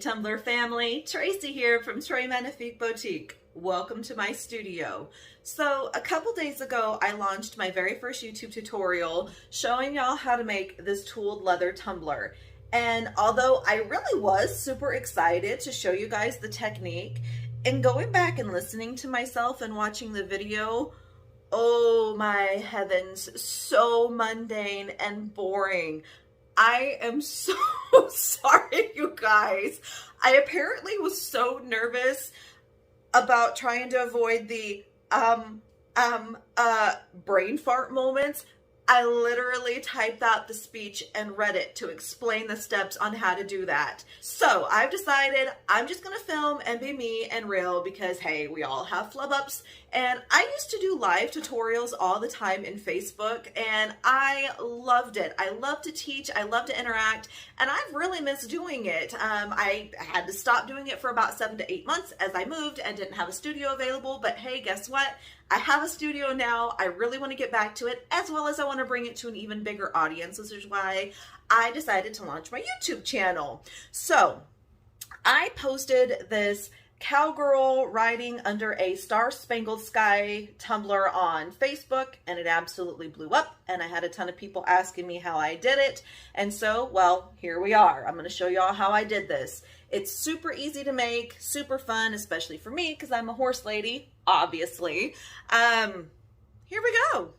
Tumbler family. Tracy here from Trey-Magnifique Boutique. Welcome to my studio. So a couple days ago, I launched my very first YouTube tutorial showing y'all how to make this tooled leather tumbler. And although I really was super excited to show you guys the technique, and going back and listening to myself and watching the video, oh my heavens, so mundane and boring. I am so sorry, you guys. I apparently was so nervous about trying to avoid the brain fart moments. I literally typed out the speech and read it to explain the steps on how to do that. So I've decided I'm just gonna film and be me and real because hey, we all have flub ups. And I used to do live tutorials all the time in Facebook and I loved it. I love to teach, I love to interact, and I've really missed doing it. I had to stop doing it for about 7 to 8 months as I moved and didn't have a studio available, but hey, guess what? I have a studio now. I really want to get back to it, as well as I want to bring it to an even bigger audience, which is why I decided to launch my YouTube channel. So I posted this cowgirl riding under a star-spangled sky tumbler on Facebook, and it absolutely blew up, and I had a ton of people asking me how I did it. And so, well, here we are. I'm going to show y'all how I did this. It's super easy to make, super fun, especially for me because I'm a horse lady, obviously. Here we go.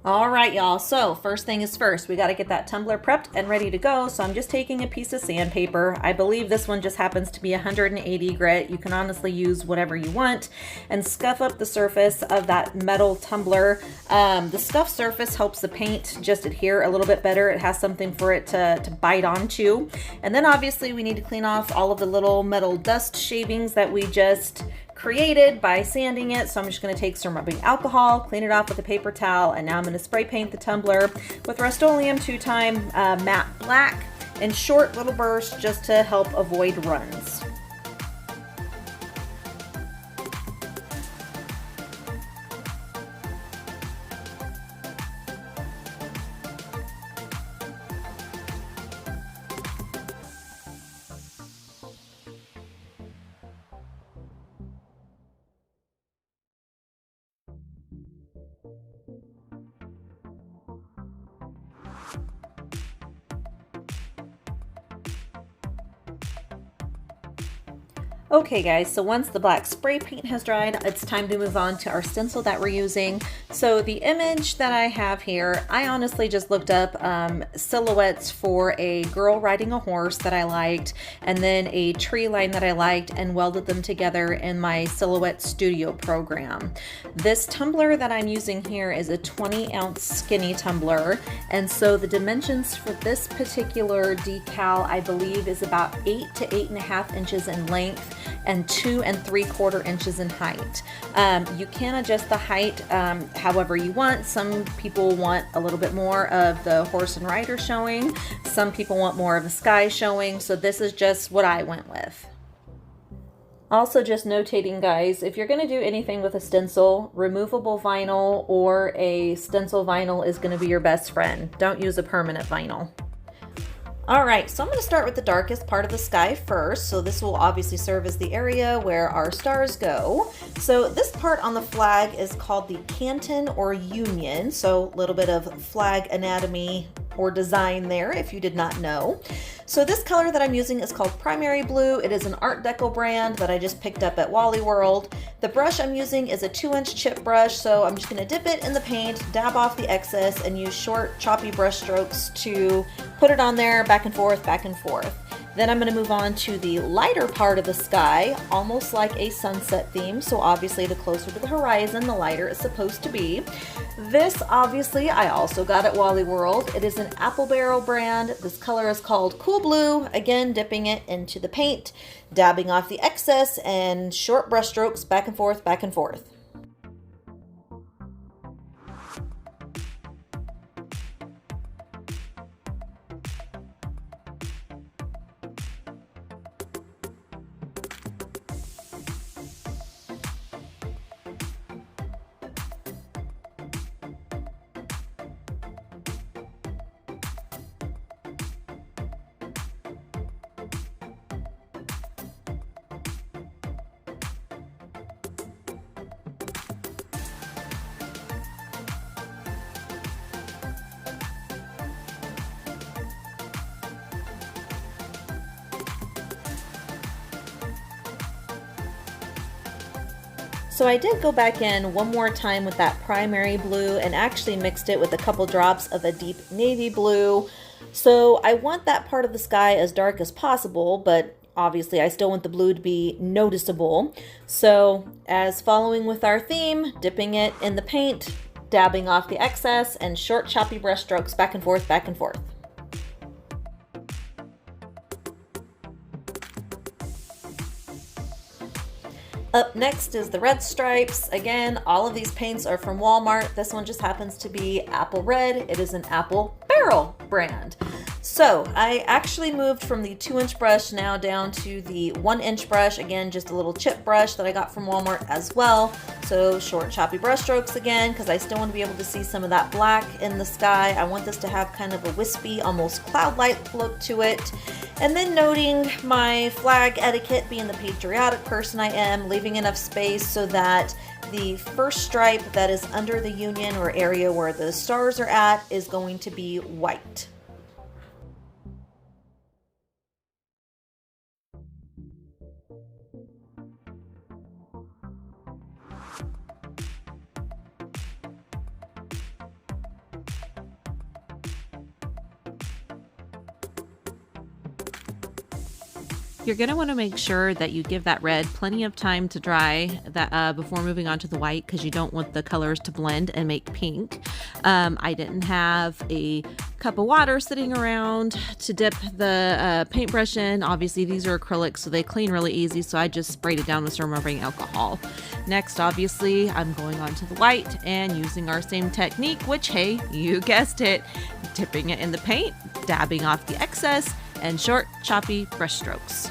All right, y'all. So first thing is first, we got to get that tumbler prepped and ready to go. So I'm just taking a piece of sandpaper. I believe this one just happens to be 180 grit. You can honestly use whatever you want, and scuff up the surface of that metal tumbler. The scuff surface helps the paint just adhere a little bit better. It has something for it to bite onto. And then obviously we need to clean off all of the little metal dust shavings that we just created by sanding it. So I'm just going to take some rubbing alcohol, clean it off with a paper towel, and now I'm going to spray paint the tumbler with Rust-Oleum 2-time matte black in short little bursts just to help avoid runs. Okay guys, so once the black spray paint has dried, it's time to move on to our stencil that we're using. So the image that I have here, I honestly just looked up silhouettes for a girl riding a horse that I liked, and then a tree line that I liked, and welded them together in my Silhouette Studio program. This tumbler that I'm using here is a 20-ounce skinny tumbler, and so the dimensions for this particular decal, I believe, is about 8 to 8.5 inches in length and 2 3/4 inches in height. You can adjust the height however you want. Some people want a little bit more of the horse and rider showing. Some people want more of the sky showing. So this is just what I went with. Also just notating, guys, if you're going to do anything with a stencil, removable vinyl or a stencil vinyl is going to be your best friend. Don't use a permanent vinyl. All right, so I'm going to start with the darkest part of the sky first. So this will obviously serve as the area where our stars go. So this part on the flag is called the canton or union. So a little bit of flag anatomy or design there if you did not know. So this color that I'm using is called Primary Blue. It is an Art Deco brand that I just picked up at Wally World. The brush I'm using is a 2-inch chip brush, so I'm just gonna dip it in the paint, dab off the excess, and use short choppy brush strokes to put it on there, back and forth, back and forth. Then I'm going to move on to the lighter part of the sky, almost like a sunset theme. So obviously the closer to the horizon, the lighter it's supposed to be. This obviously I also got at Wally World. It is an Apple Barrel brand. This color is called Cool Blue. Again, dipping it into the paint, dabbing off the excess, and short brush strokes back and forth, back and forth. So I did go back in one more time with that primary blue and actually mixed it with a couple drops of a deep navy blue. So I want that part of the sky as dark as possible, but obviously I still want the blue to be noticeable. So as following with our theme, dipping it in the paint, dabbing off the excess, and short choppy brush strokes back and forth, back and forth. Up next is the red stripes. Again, all of these paints are from Walmart. This one just happens to be Apple Red. It is an Apple Barrel brand. So I actually moved from the 2-inch brush now down to the 1-inch brush. Again, just a little chip brush that I got from Walmart as well. So short choppy brush strokes again, because I still want to be able to see some of that black in the sky. I want this to have kind of a wispy, almost cloud-like look to it. And then noting my flag etiquette, being the patriotic person I am, leaving enough space so that the first stripe that is under the union or area where the stars are at is going to be white. You're going to want to make sure that you give that red plenty of time to dry before moving on to the white, because you don't want the colors to blend and make pink. I didn't have a cup of water sitting around to dip the paintbrush in. Obviously these are acrylics, so they clean really easy, so I just sprayed it down with some rubbing alcohol. Next, obviously, I'm going on to the white and using our same technique, which, hey, you guessed it, dipping it in the paint, dabbing off the excess, and short, choppy brush strokes.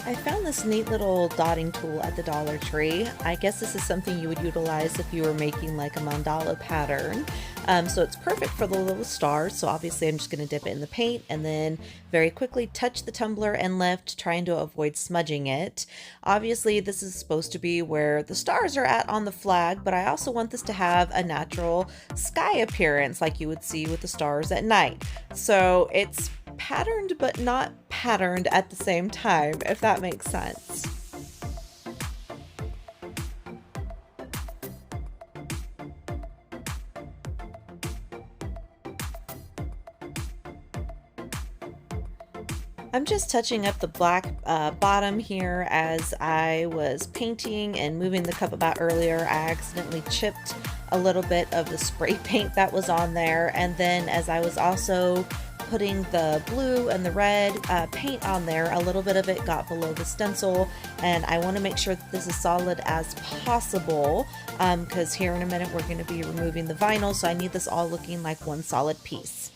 I found this neat little dotting tool at the Dollar Tree. I guess this is something you would utilize if you were making like a mandala pattern. So it's perfect for the little stars. So obviously I'm just going to dip it in the paint and then very quickly touch the tumbler and lift, trying to avoid smudging it. Obviously this is supposed to be where the stars are at on the flag, but I also want this to have a natural sky appearance like you would see with the stars at night. So it's patterned but not patterned at the same time, if that makes sense. I'm just touching up the black bottom here. As I was painting and moving the cup about earlier, I accidentally chipped a little bit of the spray paint that was on there, and then as I was also putting the blue and the red paint on there, a little bit of it got below the stencil, and I want to make sure that this is solid as possible because here in a minute we're going to be removing the vinyl, so I need this all looking like one solid piece.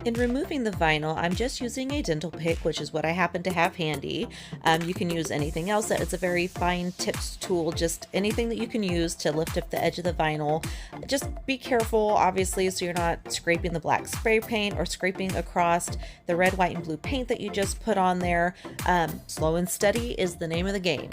In removing the vinyl, I'm just using a dental pick, which is what I happen to have handy. You can use anything else. It's a very fine tipped tool, just anything that you can use to lift up the edge of the vinyl. Just be careful, obviously, so you're not scraping the black spray paint or scraping across the red, white, and blue paint that you just put on there. Slow and steady is the name of the game.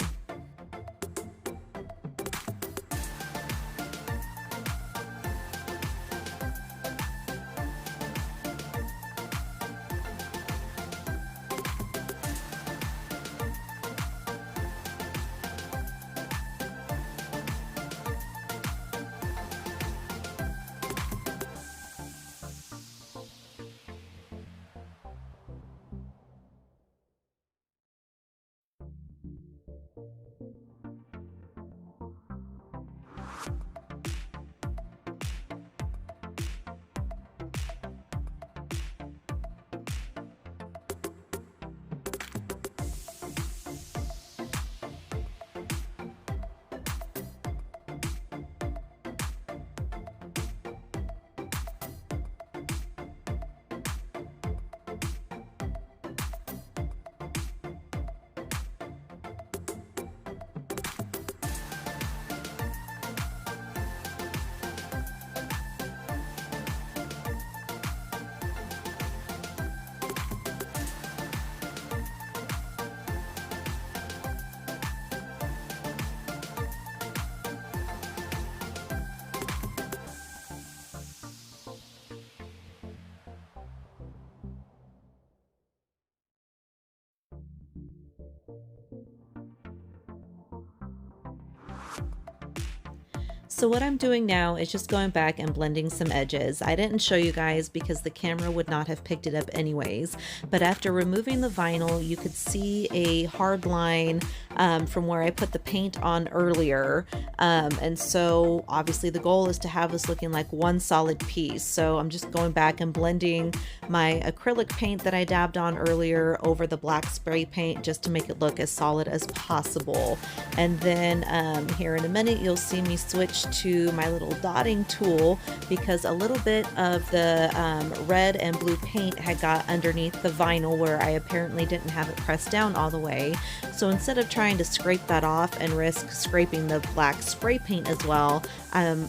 So what I'm doing now is just going back and blending some edges. I didn't show you guys because the camera would not have picked it up anyways, but after removing the vinyl, you could see a hard line from where I put the paint on earlier. And so obviously the goal is to have this looking like one solid piece. So I'm just going back and blending my acrylic paint that I dabbed on earlier over the black spray paint just to make it look as solid as possible. And then here in a minute, you'll see me switch to my little dotting tool because a little bit of the red and blue paint had got underneath the vinyl where I apparently didn't have it pressed down all the way. So instead of trying to scrape that off and risk scraping the black spray paint as well,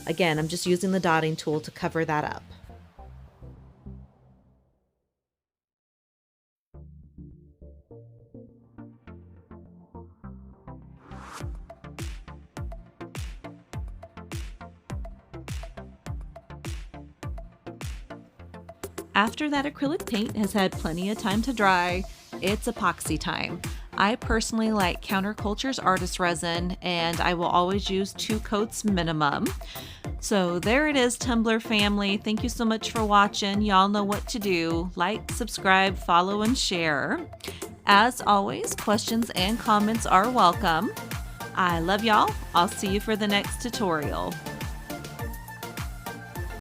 again, I'm just using the dotting tool to cover that up. After that acrylic paint has had plenty of time to dry, it's epoxy time. I personally like Counterculture's artist resin, and I will always use 2 coats minimum. So there it is, Tumblr family. Thank you so much for watching. Y'all know what to do. Like, subscribe, follow, and share. As always, questions and comments are welcome. I love y'all. I'll see you for the next tutorial.